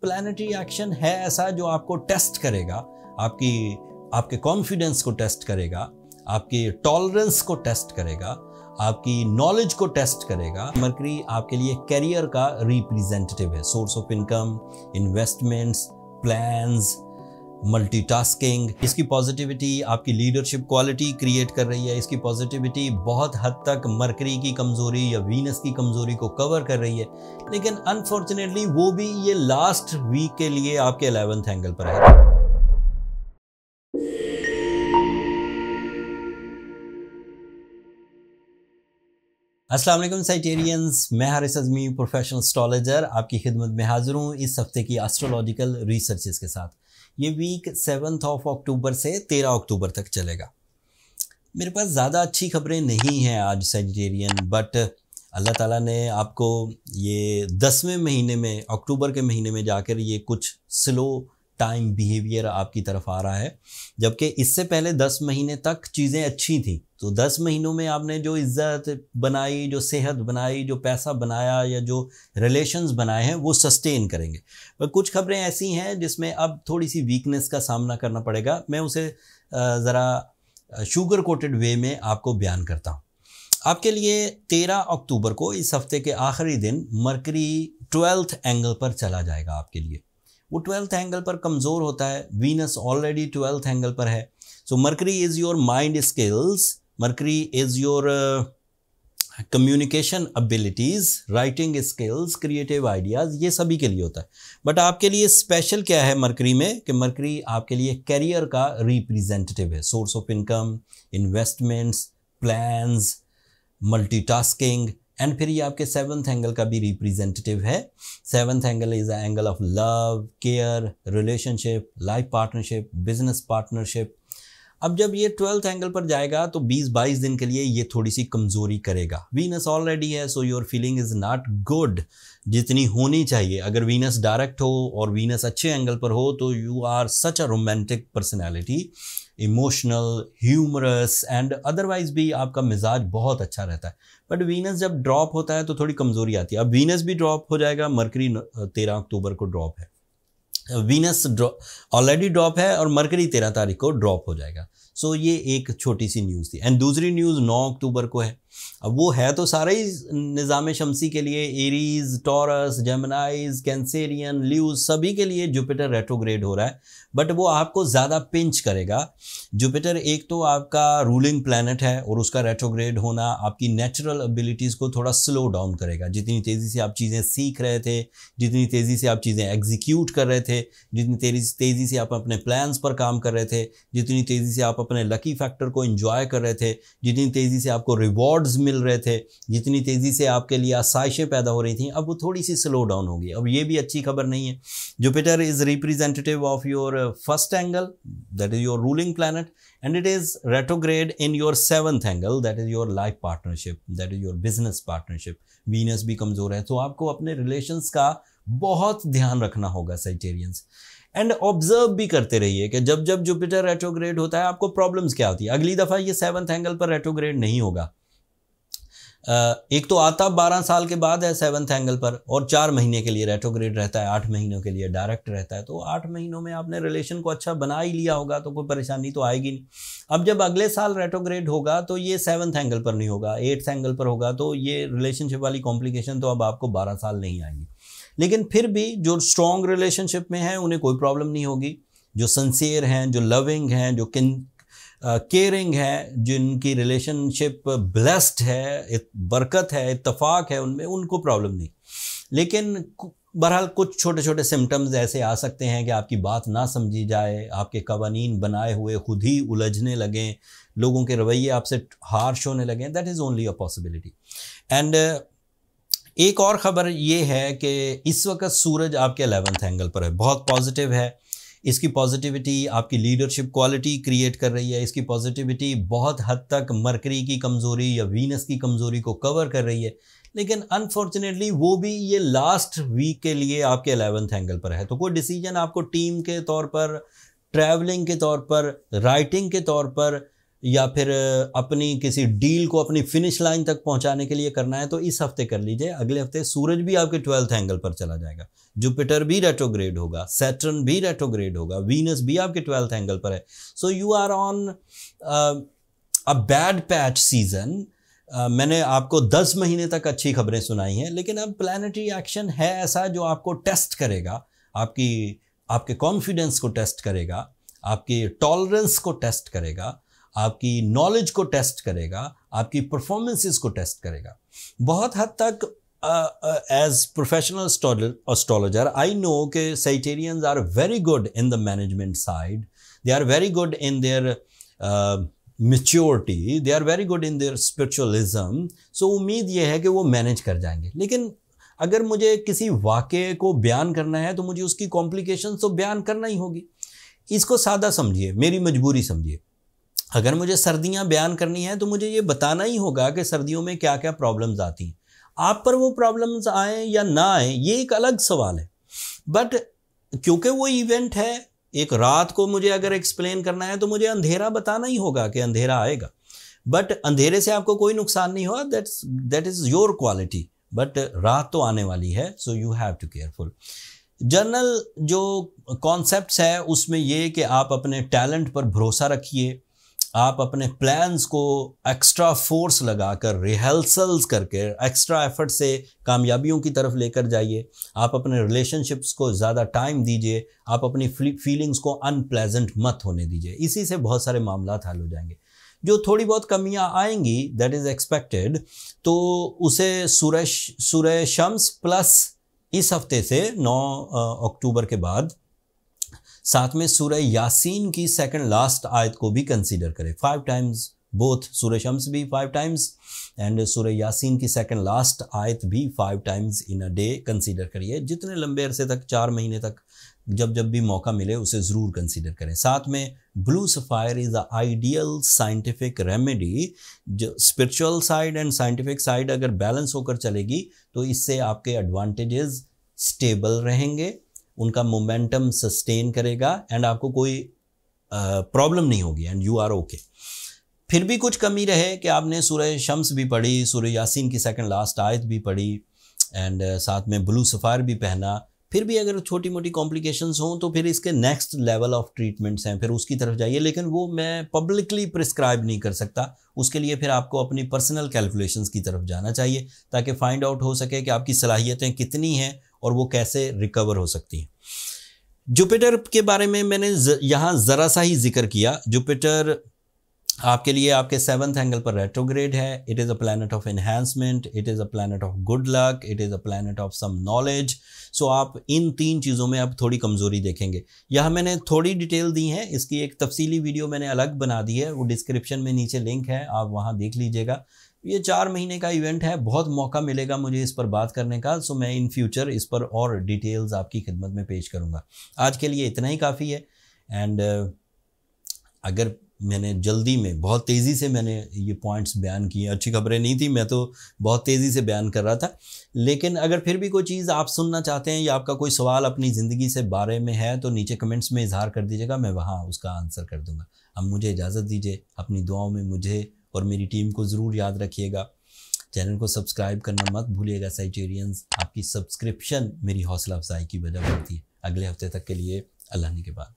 Planetary action है ऐसा जो आपको टेस्ट करेगा, आपके कॉन्फिडेंस को टेस्ट करेगा, आपकी टॉलरेंस को टेस्ट करेगा, आपकी नॉलेज को टेस्ट करेगा। मरकरी आपके लिए करियर का रिप्रेजेंटेटिव है, source of income, investments, plans, multitasking. इसकी पॉजिटिविटी आपकी लीडरशिप क्वालिटी क्रिएट कर रही है। इसकी पॉजिटिविटी बहुत हद तक मरकरी की कमज़ोरी या वीनस की कमज़ोरी को कवर कर रही है, लेकिन अनफॉर्चुनेटली वो भी ये लास्ट वीक के लिए आपके 11th एंगल पर है। अस्सलाम वालेकुम साइटेरियंस, मैं हारिस अज़मी प्रोफेशनल एस्ट्रोलॉजर आपकी खिदमत में हाजिर हूँ इस हफ्ते की एस्ट्रोलॉजिकल रिसर्चेस के साथ। ये वीक 7 अक्टूबर से 13 अक्टूबर तक चलेगा। मेरे पास ज़्यादा अच्छी खबरें नहीं हैं आज साइटेरियन, बट अल्लाह ताला ने आपको ये 10वें महीने में, अक्टूबर के महीने में जाकर ये कुछ स्लो टाइम बिहेवियर आपकी तरफ आ रहा है, जबकि इससे पहले 10 महीने तक चीज़ें अच्छी थी। तो 10 महीनों में आपने जो इज्जत बनाई, जो सेहत बनाई, जो पैसा बनाया या जो रिलेशंस बनाए हैं वो सस्टेन करेंगे। पर कुछ खबरें ऐसी हैं जिसमें अब थोड़ी सी वीकनेस का सामना करना पड़ेगा। मैं उसे ज़रा शुगर कोटेड वे में आपको बयान करता हूँ। आपके लिए 13 अक्टूबर को, इस हफ्ते के आखिरी दिन, मरकरी 12th एंगल पर चला जाएगा आपके लिए। वो 12th एंगल पर कमज़ोर होता है, वीनस ऑलरेडी 12th एंगल पर है। So Mercury is your mind skills, Mercury is your communication abilities, writing skills, creative ideas, ये सभी के लिए होता है। बट आपके लिए स्पेशल क्या है मरकरी में कि मरकरी आपके लिए करियर का रिप्रेजेंटेटिव है, source of income, investments, plans, multitasking, and फिर ये आपके 7th एंगल का भी रिप्रेजेंटेटिव है। 7th angle is a angle of love, care, relationship, life partnership, business partnership. अब जब ये 12th एंगल पर जाएगा तो 20-22 दिन के लिए ये थोड़ी सी कमज़ोरी करेगा। वीनस ऑलरेडी है, so your feeling is not good जितनी होनी चाहिए। अगर वीनस डायरेक्ट हो और वीनस अच्छे एंगल पर हो तो you are such a romantic personality, emotional, humorous, and otherwise भी आपका मिजाज बहुत अच्छा रहता है। बट वीनस जब ड्रॉप होता है तो थोड़ी कमज़ोरी आती है। अब वीनस भी ड्रॉप हो जाएगा, मरकरी 13 अक्टूबर को ड्रॉप है। वीनस ऑलरेडी ड्रॉप है और मरकरी 13 तारीख को ड्रॉप हो जाएगा। सो ये एक छोटी सी न्यूज़ थी। एंड दूसरी न्यूज़ 9 अक्टूबर को है। अब वो है तो सारे ही निज़ाम शमसी के लिए, एरीज, टॉरस, जेमिनाइज, कैंसेरियन, ल्यूज, सभी के लिए जुपिटर रेट्रोग्रेड हो रहा है, बट वो आपको ज़्यादा पिंच करेगा। जुपिटर एक तो आपका रूलिंग प्लैनेट है और उसका रेट्रोग्रेड होना आपकी नेचुरल एबिलिटीज़ को थोड़ा स्लो डाउन करेगा। जितनी तेज़ी से आप चीज़ें सीख रहे थे, जितनी तेज़ी से आप चीज़ें एग्जीक्यूट कर रहे थे, जितनी तेज़ी से आप अपने प्लान्स पर काम कर रहे थे, जितनी तेज़ी से आप अपने लकी फैक्टर को एंजॉय कर रहे थे, जितनी तेज़ी से आपको रिवॉर्ड्स मिल रहे थे, जितनी तेज़ी से आपके लिए आसाइशें पैदा हो रही थी, अब वो थोड़ी सी स्लो डाउन होगी। अब ये भी अच्छी खबर नहीं है। Jupiter is representative of your first angle, that is your ruling planet, and it is retrograde in your 7th angle, that is your life partnership, that is your business partnership. Venus भी कमज़ोर है, तो आपको अपने relations का बहुत ध्यान रखना होगा साइटेरियंस। एंड ऑब्जर्व भी करते रहिए कि जब जब जुपिटर रेट्रोग्रेड होता है आपको प्रॉब्लम्स क्या होती है। अगली दफ़ा ये 7th एंगल पर रेट्रोग्रेड नहीं होगा। एक तो आता 12 साल के बाद है 7th एंगल पर, और 4 महीने के लिए रेट्रोग्रेड रहता है, 8 महीनों के लिए डायरेक्ट रहता है। तो 8 महीनों में आपने रिलेशन को अच्छा बना ही लिया होगा तो कोई परेशानी तो आएगी नहीं। अब जब अगले साल रेट्रोग्रेड होगा तो ये 7th एंगल पर नहीं होगा, 8th एंगल पर होगा, तो ये रिलेशनशिप वाली कॉम्प्लिकेशन तो अब आपको 12 साल नहीं आएंगी। लेकिन फिर भी जो स्ट्रॉन्ग रिलेशनशिप में हैं उन्हें कोई प्रॉब्लम नहीं होगी। जो सिंसियर हैं, जो लविंग हैं, जो केयरिंग है, जिनकी रिलेशनशिप ब्लेस्ड है, बरकत है, इत्तफाक है उनमें, उनको प्रॉब्लम नहीं। लेकिन बहरहाल कुछ छोटे छोटे सिम्टम्स ऐसे आ सकते हैं कि आपकी बात ना समझी जाए, आपके कवानीन बनाए हुए खुद ही उलझने लगें, लोगों के रवैये आपसे हार्श होने लगें। That is only a possibility. And एक और ख़बर ये है कि इस वक्त सूरज आपके 11th एंगल पर है, बहुत पॉजिटिव है। इसकी पॉजिटिविटी आपकी लीडरशिप क्वालिटी क्रिएट कर रही है। इसकी पॉजिटिविटी बहुत हद तक मरकरी की कमज़ोरी या वीनस की कमज़ोरी को कवर कर रही है, लेकिन अनफॉर्चुनेटली वो भी ये लास्ट वीक के लिए आपके 11th एंगल पर है। तो कोई डिसीजन आपको टीम के तौर पर, ट्रैवलिंग के तौर पर, राइटिंग के तौर पर, या फिर अपनी किसी डील को अपनी फिनिश लाइन तक पहुंचाने के लिए करना है तो इस हफ्ते कर लीजिए। अगले हफ्ते सूरज भी आपके 12th एंगल पर चला जाएगा, जुपिटर भी रेट्रोग्रेड होगा, सैटर्न भी रेट्रोग्रेड होगा, वीनस भी आपके 12th एंगल पर है। So you are on a bad patch season. मैंने आपको 10 महीने तक अच्छी खबरें सुनाई हैं, लेकिन अब प्लैनेटरी एक्शन है ऐसा जो आपको टेस्ट करेगा, आपके कॉन्फिडेंस को टेस्ट करेगा, आपकी टॉलरेंस को टेस्ट करेगा, आपकी नॉलेज को टेस्ट करेगा, आपकी परफॉर्मेंसेस को टेस्ट करेगा। बहुत हद तक as professional astrologer I know कि Sagittarians are very good in the management side, they are very good in their maturity, they are very good in their spiritualism. So उम्मीद ये है कि वो मैनेज कर जाएंगे। लेकिन अगर मुझे किसी वाक़े को बयान करना है तो मुझे उसकी कॉम्प्लिकेशंस तो बयान करना ही होगी। इसको सादा समझिए, मेरी मजबूरी समझिए। अगर मुझे सर्दियां बयान करनी है तो मुझे ये बताना ही होगा कि सर्दियों में क्या क्या प्रॉब्लम्स आती हैं। आप पर वो प्रॉब्लम्स आए या ना आए ये एक अलग सवाल है, बट क्योंकि वो इवेंट है, एक रात को मुझे अगर एक्सप्लेन करना है तो मुझे अंधेरा बताना ही होगा कि अंधेरा आएगा। बट अंधेरे से आपको कोई नुकसान नहीं हुआ, that is your quality. But रात तो आने वाली है, so you have to careful. General जो कॉन्सेप्ट्स है उसमें ये कि आप अपने टैलेंट पर भरोसा रखिए, आप अपने प्लान्स को एक्स्ट्रा फोर्स लगाकर, रिहर्सल्स करके, एक्स्ट्रा एफर्ट से कामयाबियों की तरफ लेकर जाइए। आप अपने रिलेशनशिप्स को ज़्यादा टाइम दीजिए, आप अपनी फीलिंग्स को अनप्लेजेंट मत होने दीजिए। इसी से बहुत सारे मामला हल हो जाएंगे। जो थोड़ी बहुत कमियां आएंगी, दैट इज़ एक्सपेक्टेड, तो उसे सूरह शम्स प्लस इस हफ्ते से 9 अक्टूबर के बाद साथ में सूरह यासीन की सेकंड लास्ट आयत को भी कंसीडर करें 5 टाइम्स, बोथ सूरह शम्स भी 5 टाइम्स एंड सूरह यासीन की सेकंड लास्ट आयत भी 5 times in a day consider करिए। जितने लंबे अरसे तक, 4 महीने तक, जब भी मौका मिले उसे ज़रूर कंसीडर करें। साथ में blue sapphire is a ideal scientific remedy. जो spiritual side and scientific side अगर बैलेंस होकर चलेगी तो इससे आपके एडवांटेजेस स्टेबल रहेंगे, उनका मोमेंटम सस्टेन करेगा एंड आपको कोई प्रॉब्लम नहीं होगी एंड यू आर ओके। फिर भी कुछ कमी रहे कि आपने सूरह शम्स भी पढ़ी, सूरह यासीन की सेकंड लास्ट आयत भी पढ़ी एंड साथ में ब्लू सफ़ायर भी पहना, फिर भी अगर छोटी मोटी कॉम्प्लिकेशंस हों तो फिर इसके नेक्स्ट लेवल ऑफ ट्रीटमेंट्स हैं, फिर उसकी तरफ जाइए। लेकिन वो मैं पब्लिकली प्रिस्क्राइब नहीं कर सकता, उसके लिए फिर आपको अपनी पर्सनल कैलकुलेशंस की तरफ जाना चाहिए ताकि फाइंड आउट हो सके कि आपकी सलाहियतें कितनी हैं और वो कैसे रिकवर हो सकती हैं। जुपिटर के बारे में मैंने यहाँ ज़रा सा ही जिक्र किया। जुपिटर आपके लिए आपके 7th एंगल पर रेट्रोग्रेड है। It is a planet of enhancement, it is a planet of good luck, it is a planet of some knowledge. So आप इन 3 चीज़ों में अब थोड़ी कमज़ोरी देखेंगे। यहाँ मैंने थोड़ी डिटेल दी है, इसकी एक तफसीली वीडियो मैंने अलग बना दी है, वो डिस्क्रिप्शन में नीचे लिंक है, आप वहाँ देख लीजिएगा। ये 4 महीने का इवेंट है, बहुत मौका मिलेगा मुझे इस पर बात करने का। सो मैं इन फ्यूचर इस पर और डिटेल्स आपकी खिदमत में पेश करूँगा। आज के लिए इतना ही काफ़ी है एंड अगर मैंने जल्दी में, बहुत तेज़ी से मैंने ये पॉइंट्स बयान किए, अच्छी खबरें नहीं थी, मैं तो बहुत तेज़ी से बयान कर रहा था, लेकिन अगर फिर भी कोई चीज़ आप सुनना चाहते हैं या आपका कोई सवाल अपनी ज़िंदगी से बारे में है तो नीचे कमेंट्स में इजहार कर दीजिएगा, मैं वहाँ उसका आंसर कर दूँगा। अब मुझे इजाज़त दीजिए, अपनी दुआओं में मुझे और मेरी टीम को ज़रूर याद रखिएगा। चैनल को सब्सक्राइब करना मत भूलिएगा साइटेरियंस, आपकी सब्सक्रिप्शन मेरी हौसला अफजाई की वजह बनती है। अगले हफ्ते तक के लिए अल्लाह ने के बाद।